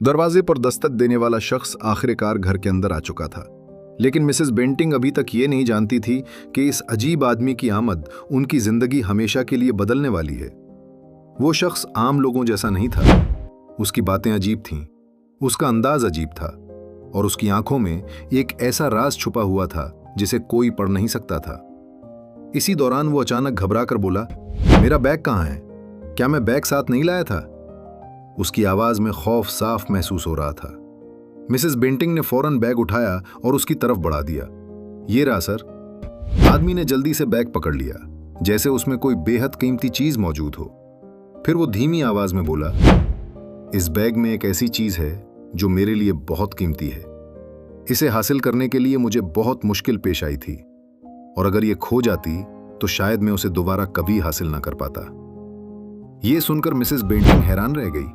दरवाजे पर दस्तक देने वाला शख्स आखिरकार घर के अंदर आ चुका था, लेकिन मिसेस बेंटिंग अभी तक ये नहीं जानती थी कि इस अजीब आदमी की आमद उनकी जिंदगी हमेशा के लिए बदलने वाली है। वो शख्स आम लोगों जैसा नहीं था। उसकी बातें अजीब थीं, उसका अंदाज अजीब था और उसकी आंखों में एक ऐसा राज छुपा हुआ था जिसे कोई पढ़ नहीं सकता था। इसी दौरान वो अचानक घबरा कर बोला, मेरा बैग कहाँ है? क्या मैं बैग साथ नहीं लाया था? उसकी आवाज में खौफ साफ महसूस हो रहा था। मिसेस बेंटिंग ने फौरन बैग उठाया और उसकी तरफ बढ़ा दिया। ये रहा सर। आदमी ने जल्दी से बैग पकड़ लिया, जैसे उसमें कोई बेहद कीमती चीज मौजूद हो। फिर वो धीमी आवाज में बोला, इस बैग में एक ऐसी चीज है जो मेरे लिए बहुत कीमती है। इसे हासिल करने के लिए मुझे बहुत मुश्किल पेश आई थी और अगर ये खो जाती तो शायद मैं उसे दोबारा कभी हासिल ना कर पाता। ये सुनकर मिसेस बेंटिंग हैरान रह गई।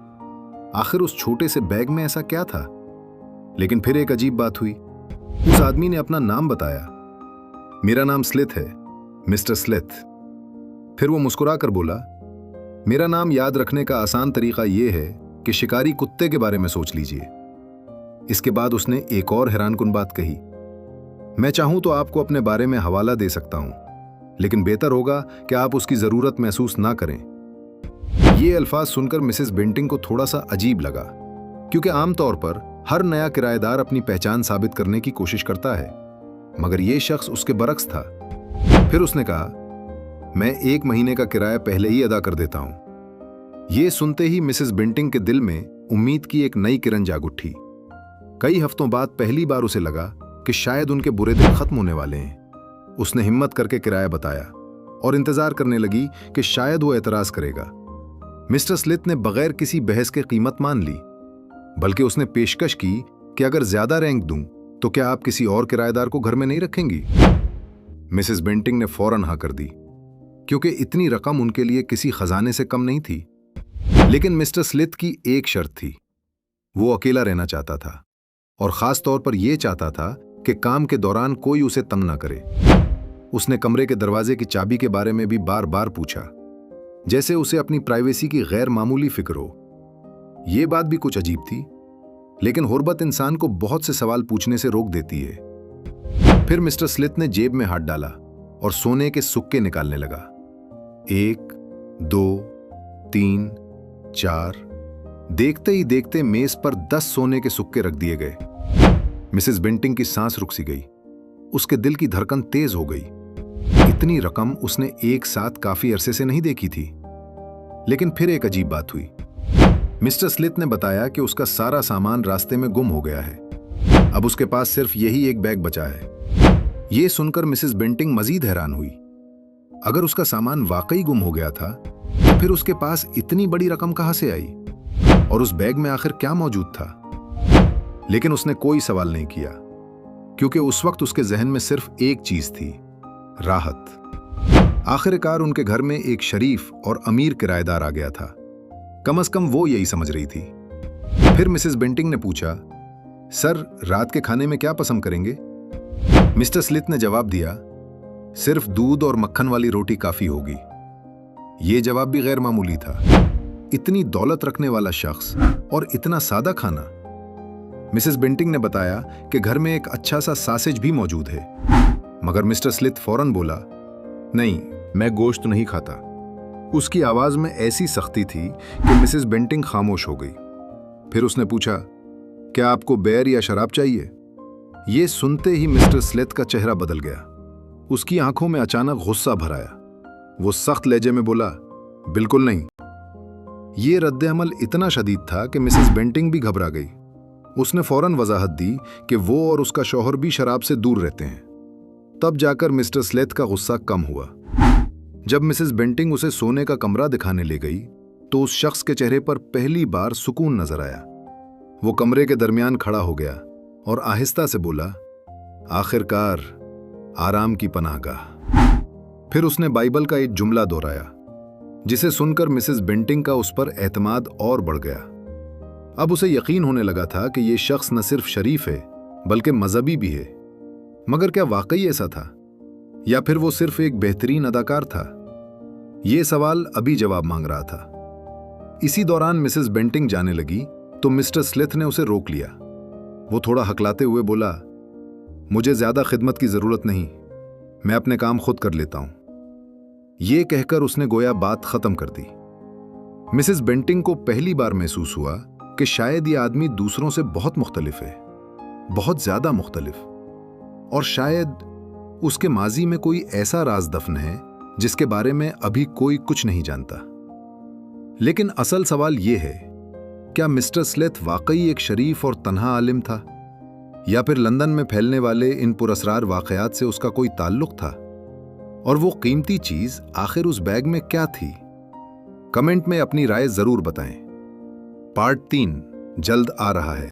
आखिर उस छोटे से बैग में ऐसा क्या था? लेकिन फिर एक अजीब बात हुई। उस आदमी ने अपना नाम बताया। मेरा नाम स्लिथ है, मिस्टर स्लिथ। फिर वो मुस्कुरा कर बोला, मेरा नाम याद रखने का आसान तरीका यह है कि शिकारी कुत्ते के बारे में सोच लीजिए। इसके बाद उसने एक और हैरानकुन बात कही, मैं चाहूं तो आपको अपने बारे में हवाला दे सकता हूं, लेकिन बेहतर होगा कि आप उसकी जरूरत महसूस ना करें। ये अल्फाज सुनकर मिसेस बेंटिंग को थोड़ा सा अजीब लगा, क्योंकि आमतौर पर हर नया किराएदार अपनी पहचान साबित करने की कोशिश करता है, मगर यह शख्स उसके बरक्स था। फिर उसने कहा, मैं 1 महीने का किराया पहले ही अदा कर देता हूं। यह सुनते ही मिसेस बेंटिंग के दिल में उम्मीद की एक नई किरण जाग उठी। कई हफ्तों बाद पहली बार उसे लगा कि शायद उनके बुरे दिन खत्म होने वाले हैं। उसने हिम्मत करके किराया बताया और इंतजार करने लगी कि शायद वो एतराज करेगा। मिस्टर स्लिथ ने बगैर किसी बहस के कीमत मान ली, बल्कि उसने पेशकश की कि अगर ज्यादा रैंक दूं तो क्या आप किसी और किराएदार को घर में नहीं रखेंगी? मिसेस बेंटिंग ने फौरन हाँ कर दी, क्योंकि इतनी रकम उनके लिए किसी खजाने से कम नहीं थी। लेकिन मिस्टर स्लिथ की एक शर्त थी, वो अकेला रहना चाहता था और खास तौर पर यह चाहता था कि काम के दौरान कोई उसे तंग ना करे। उसने कमरे के दरवाजे की चाबी के बारे में भी बार बार पूछा, जैसे उसे अपनी प्राइवेसी की गैर मामूली फिक्र हो। यह बात भी कुछ अजीब थी, लेकिन हुर्बत इंसान को बहुत से सवाल पूछने से रोक देती है। फिर मिस्टर स्लिथ ने जेब में हाथ डाला और सोने के सुक्के निकालने लगा। 1, 2, 3, 4। देखते ही देखते मेज पर 10 सोने के सुक्के रख दिए गए। मिसेस बेंटिंग की सांस रुक सी गई। उसके दिल की धड़कन तेज हो गई। इतनी रकम उसने एक साथ काफी अरसे से नहीं देखी थी। लेकिन फिर एक अजीब बात हुई। मिस्टर स्लिथ ने बताया कि उसका सारा सामान रास्ते में गुम हो गया है। अब उसके पास सिर्फ यही एक बैग बचा है। यह सुनकर मिसेस बेंटिंग मजीद हैरान हुई। अगर उसका सामान वाकई गुम हो गया था तो फिर उसके पास इतनी बड़ी रकम कहां से आई और उस बैग में आखिर क्या मौजूद था? लेकिन उसने कोई सवाल नहीं किया, क्योंकि उस वक्त उसके जहन में सिर्फ एक चीज थी, राहत। आखिरकार उनके घर में एक शरीफ और अमीर किराएदार आ गया था। कम से कम वो यही समझ रही थी। फिर मिसेस बेंटिंग ने पूछा, सर रात के खाने में क्या पसंद करेंगे? मिस्टर स्लिथ ने जवाब दिया, सिर्फ दूध और मक्खन वाली रोटी काफी होगी। यह जवाब भी गैर मामूली था। इतनी दौलत रखने वाला शख्स और इतना सादा खाना। मिसेस बेंटिंग ने बताया कि घर में एक अच्छा सा सासेज भी मौजूद है, मगर मिस्टर स्लिथ फौरन बोला, नहीं, मैं गोश्त नहीं खाता। उसकी आवाज में ऐसी सख्ती थी कि मिसेस बेंटिंग खामोश हो गई। फिर उसने पूछा, क्या आपको बेर या शराब चाहिए? यह सुनते ही मिस्टर स्लिथ का चेहरा बदल गया। उसकी आंखों में अचानक गुस्सा भर आया। वो सख्त लहजे में बोला, बिल्कुल नहीं। यह रद्द-ए-अमल इतना शदीद था कि मिसेस बेंटिंग भी घबरा गई। उसने फौरन वजाहत दी कि वो और उसका शौहर भी शराब से दूर रहते हैं। तब जाकर मिस्टर स्लिथ का गुस्सा कम हुआ। जब मिसेस बेंटिंग उसे सोने का कमरा दिखाने ले गई तो उस शख्स के चेहरे पर पहली बार सुकून नजर आया। वो कमरे के दरमियान खड़ा हो गया और आहिस्ता से बोला, आखिरकार आराम की पनाहगाह। फिर उसने बाइबल का एक जुमला दोहराया, जिसे सुनकर मिसेस बेंटिंग का उस पर एतमाद और बढ़ गया। अब उसे यकीन होने लगा था कि यह शख्स न सिर्फ शरीफ है बल्कि मजहबी भी है। मगर क्या वाकई ऐसा था, या फिर वो सिर्फ एक बेहतरीन अदाकार था? यह सवाल अभी जवाब मांग रहा था। इसी दौरान मिसेस बेंटिंग जाने लगी तो मिस्टर स्लिथ ने उसे रोक लिया। वो थोड़ा हकलाते हुए बोला, मुझे ज्यादा खिदमत की जरूरत नहीं, मैं अपने काम खुद कर लेता हूं। ये कहकर उसने गोया बात खत्म कर दी। मिसेस बेंटिंग को पहली बार महसूस हुआ कि शायद ये आदमी दूसरों से बहुत मुख्तलिफ है, बहुत ज्यादा मुख्तलिफ, और शायद उसके माजी में कोई ऐसा राज दफन है जिसके बारे में अभी कोई कुछ नहीं जानता। लेकिन असल सवाल यह है, क्या मिस्टर स्लिथ वाकई एक शरीफ और तन्हा आलिम था, या फिर लंदन में फैलने वाले इन पुरअसरार वाकयात से उसका कोई ताल्लुक था? और वो कीमती चीज आखिर उस बैग में क्या थी? कमेंट में अपनी राय जरूर बताएं। पार्ट 3 जल्द आ रहा है।